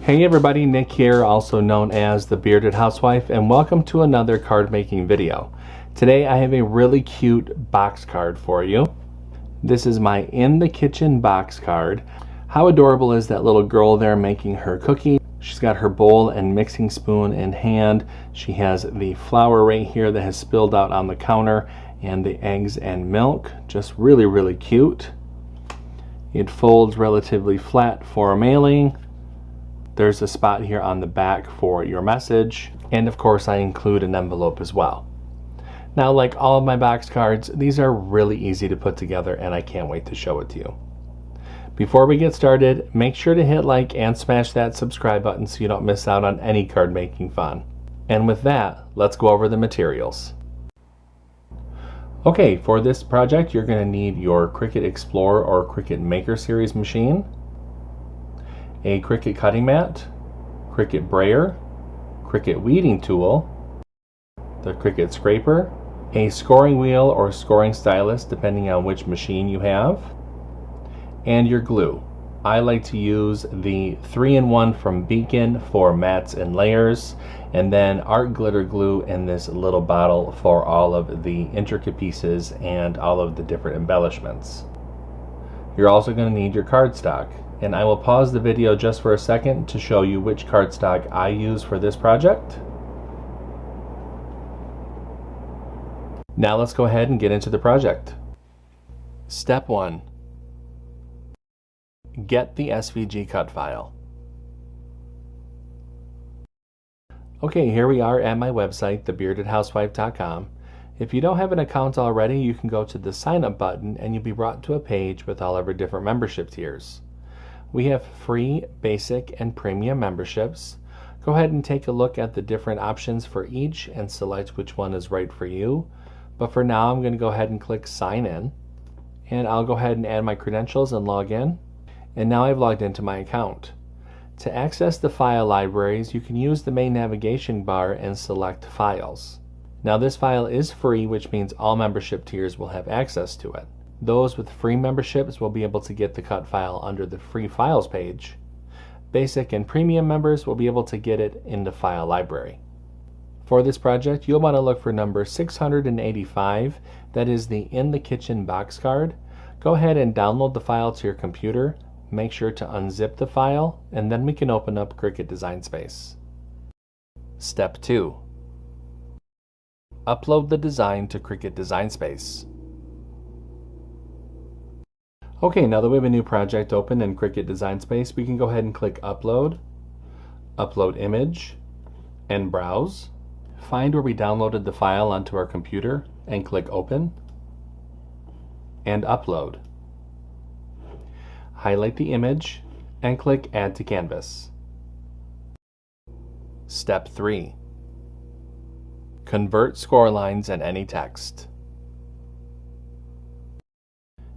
Hey everybody, Nick here, also known as the Bearded Housewife, and welcome to another card making video. Today I have a really cute box card for you. This is my in the kitchen box card. How adorable is that little girl there making her cookie? She's got her bowl and mixing spoon in hand. She has the flour right here that has spilled out on the counter and the eggs and milk. Just really cute. It folds relatively flat for mailing. There's a spot here on the back for your message, and of course I include an envelope as well. Now, like all of my box cards, these are really easy to put together and I can't wait to show it to you. Before we get started, make sure to hit like and smash that subscribe button so you don't miss out on any card making fun. And with that, let's go over the materials. Okay, for this project you're going to need your Cricut Explorer or Cricut Maker Series machine, a Cricut cutting mat, Cricut brayer, Cricut weeding tool, the Cricut scraper, a scoring wheel or scoring stylus depending on which machine you have, and your glue. I like to use the 3-in-1 from Beacon for mats and layers, and then art glitter glue in this little bottle for all of the intricate pieces and all of the different embellishments. You're also going to need your cardstock. And I will pause the video just for a second to show you which cardstock I use for this project. Now let's go ahead and get into the project. Step 1. Get the SVG cut file. Okay, here we are at my website, thebeardedhousewife.com. If you don't have an account already, you can go to the sign up button and you'll be brought to a page with all of our different membership tiers. We have free, basic, and premium memberships. Go ahead and take a look at the different options for each and select which one is right for you. But for now, I'm going to go ahead and click sign in. And I'll go ahead and add my credentials and log in. And now I've logged into my account. To access the file libraries, you can use the main navigation bar and select Files. Now this file is free, which means all membership tiers will have access to it. Those with free memberships will be able to get the cut file under the free files page. Basic and premium members will be able to get it in the file library. For this project, you'll want to look for number 685. That is the in the kitchen box card. Go ahead and download the file to your computer. Make sure to unzip the file, and then we can open up Cricut Design Space. Step 2. Upload the design to Cricut Design Space. Okay, now that we have a new project open in Cricut Design Space, we can go ahead and click Upload, Upload Image, and Browse. Find where we downloaded the file onto our computer and click Open, and Upload. Highlight the image and click Add to Canvas. Step 3. Convert score lines and any text.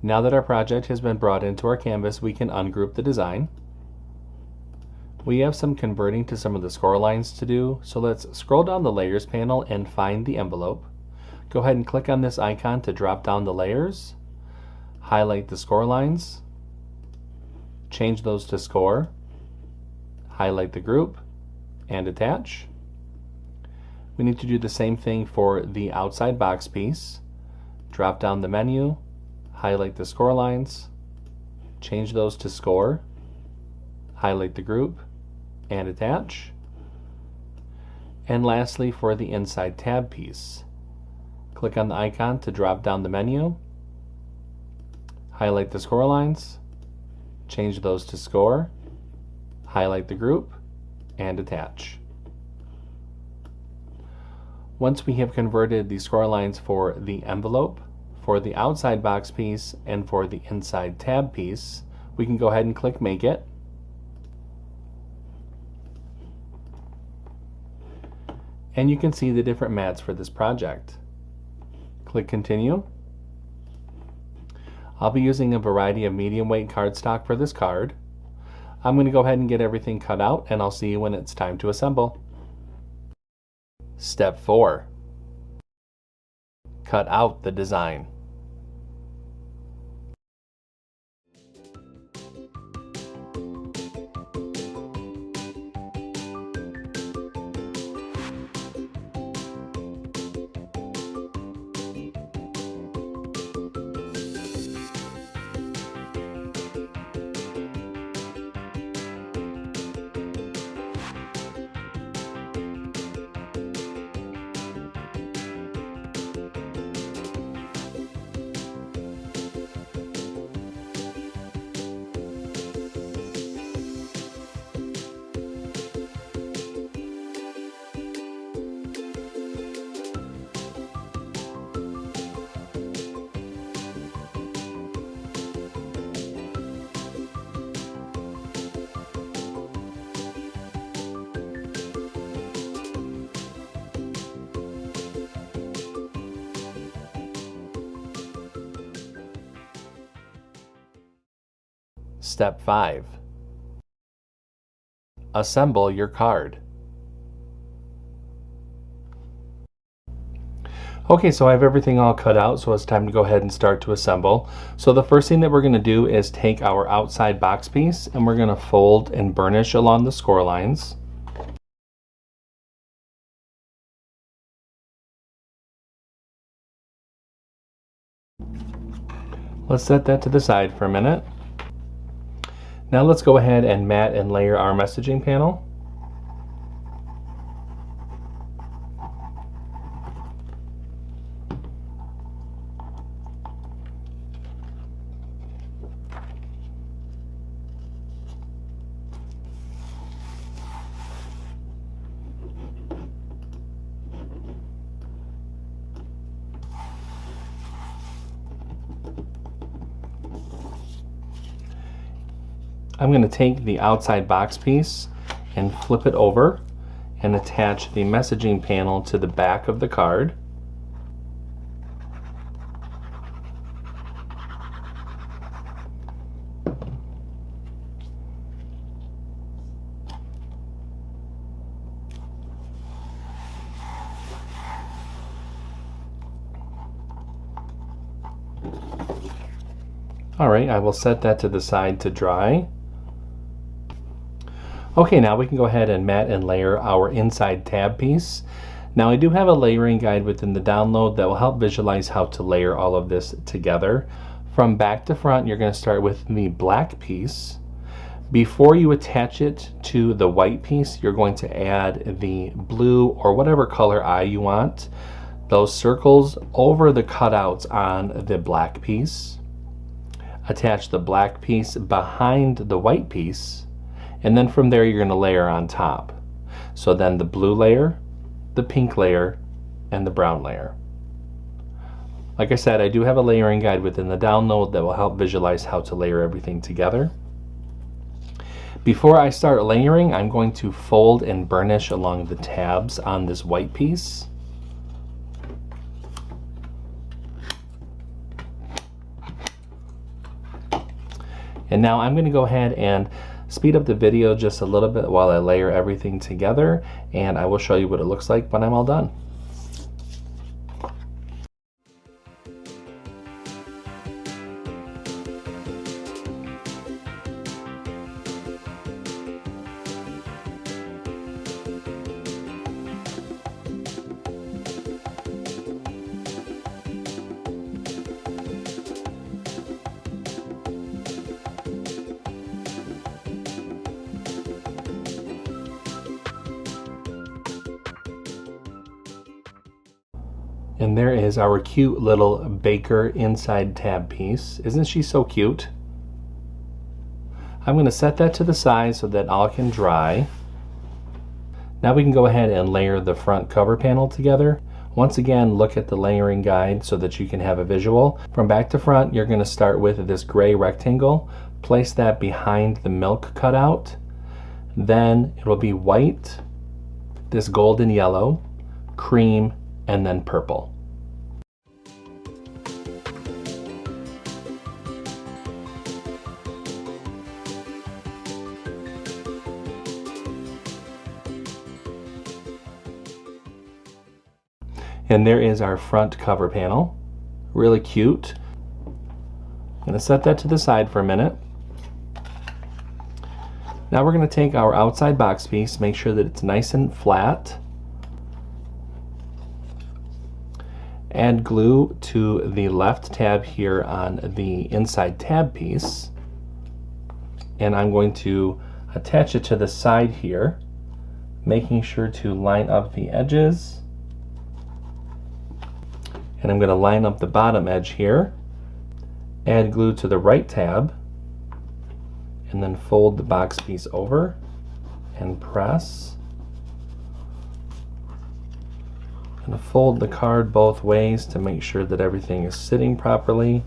Now that our project has been brought into our canvas, we can ungroup the design. We have some converting to some of the score lines to do, so let's scroll down the layers panel and find the envelope. Go ahead and click on this icon to drop down the layers. Highlight the score lines. Change those to score. Highlight the group and attach. We need to do the same thing for the outside box piece. Drop down the menu. Highlight the score lines, change those to score, highlight the group, and attach. And lastly, for the inside tab piece, click on the icon to drop down the menu, highlight the score lines, change those to score, highlight the group, and attach. Once we have converted the score lines for the envelope, for the outside box piece, and for the inside tab piece, we can go ahead and click Make It. And you can see the different mats for this project. Click Continue. I'll be using a variety of medium weight cardstock for this card. I'm going to go ahead and get everything cut out, and I'll see you when it's time to assemble. Step 4. Cut out the design. Step 5. Assemble your card. Okay, so I have everything all cut out, so it's time to go ahead and start to assemble. So the first thing that we're going to do is take our outside box piece and we're going to fold and burnish along the score lines. Let's set that to the side for a minute. Now let's go ahead and mat and layer our messaging panel. I'm going to take the outside box piece and flip it over and attach the messaging panel to the back of the card. Alright, I will set that to the side to dry. Okay, now we can go ahead and mat and layer our inside tab piece. Now I do have a layering guide within the download that will help visualize how to layer all of this together. From back to front, you're going to start with the black piece. Before you attach it to the white piece, you're going to add the blue or whatever color eye you want, those circles over the cutouts on the black piece. Attach the black piece behind the white piece, and then from there you're going to layer on top. So then the blue layer, the pink layer, and the brown layer. Like I said, I do have a layering guide within the download that will help visualize how to layer everything together. Before I start layering, I'm going to fold and burnish along the tabs on this white piece. And now I'm going to go ahead and speed up the video just a little bit while I layer everything together, and I will show you what it looks like when I'm all done. And there is our cute little baker inside tab piece. Isn't she so cute? I'm going to set that to the side so that all can dry. Now we can go ahead and layer the front cover panel together. Once again, look at the layering guide so that you can have a visual. From back to front, you're going to start with this gray rectangle. Place that behind the milk cutout. Then it will be white, this golden yellow, cream, and then purple. And there is our front cover panel. Really cute. I'm going to set that to the side for a minute. Now we're going to take our outside box piece, make sure that it's nice and flat. Add glue to the left tab here on the inside tab piece. And I'm going to attach it to the side here, making sure to line up the edges. And I'm going to line up the bottom edge here, add glue to the right tab, and then fold the box piece over and press. I'm going to fold the card both ways to make sure that everything is sitting properly.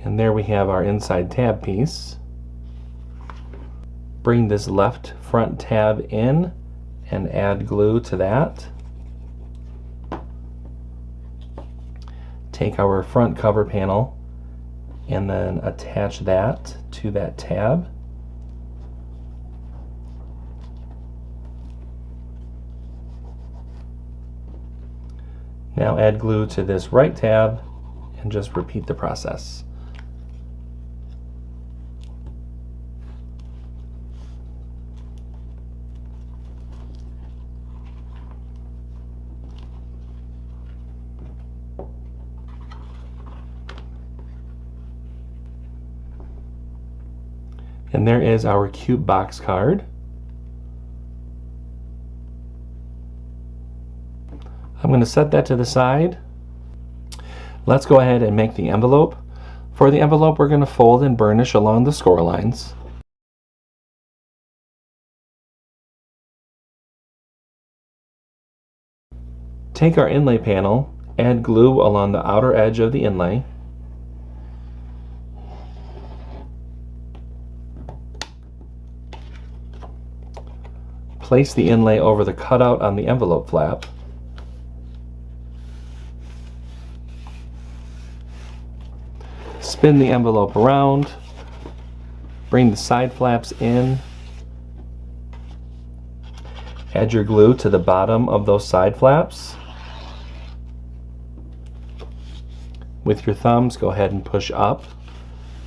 And there we have our inside tab piece. Bring this left front tab in and add glue to that. take our front cover panel and then attach that to that tab. Now add glue to this right tab and just repeat the process. And there is our cute box card. I'm going to set that to the side. Let's go ahead and make the envelope. For the envelope, we're going to fold and burnish along the score lines. Take our inlay panel, add glue along the outer edge of the inlay. Place the inlay over the cutout on the envelope flap. Spin the envelope around, bring the side flaps in, add your glue to the bottom of those side flaps. With your thumbs, go ahead and push up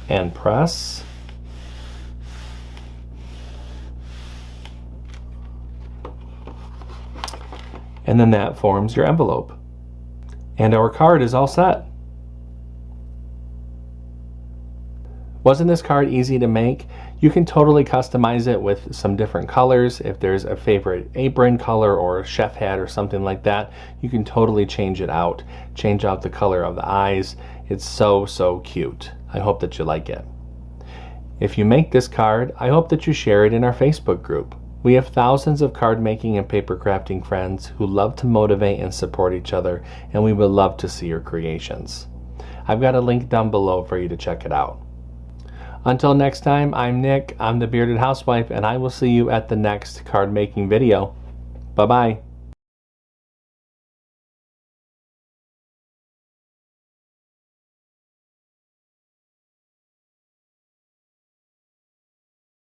and press. And then that forms your envelope. And our card is all set. Wasn't this card easy to make? You can totally customize it with some different colors. If there's a favorite apron color or a chef hat or something like that, you can totally change it out. Change out the color of the eyes. It's so cute. I hope that you like it. If you make this card, I hope that you share it in our Facebook group. We have thousands of card making and paper crafting friends who love to motivate and support each other, and we would love to see your creations. I've got a link down below for you to check it out. Until next time, I'm Nick, I'm the Bearded Housewife, and I will see you at the next card making video. Bye-bye.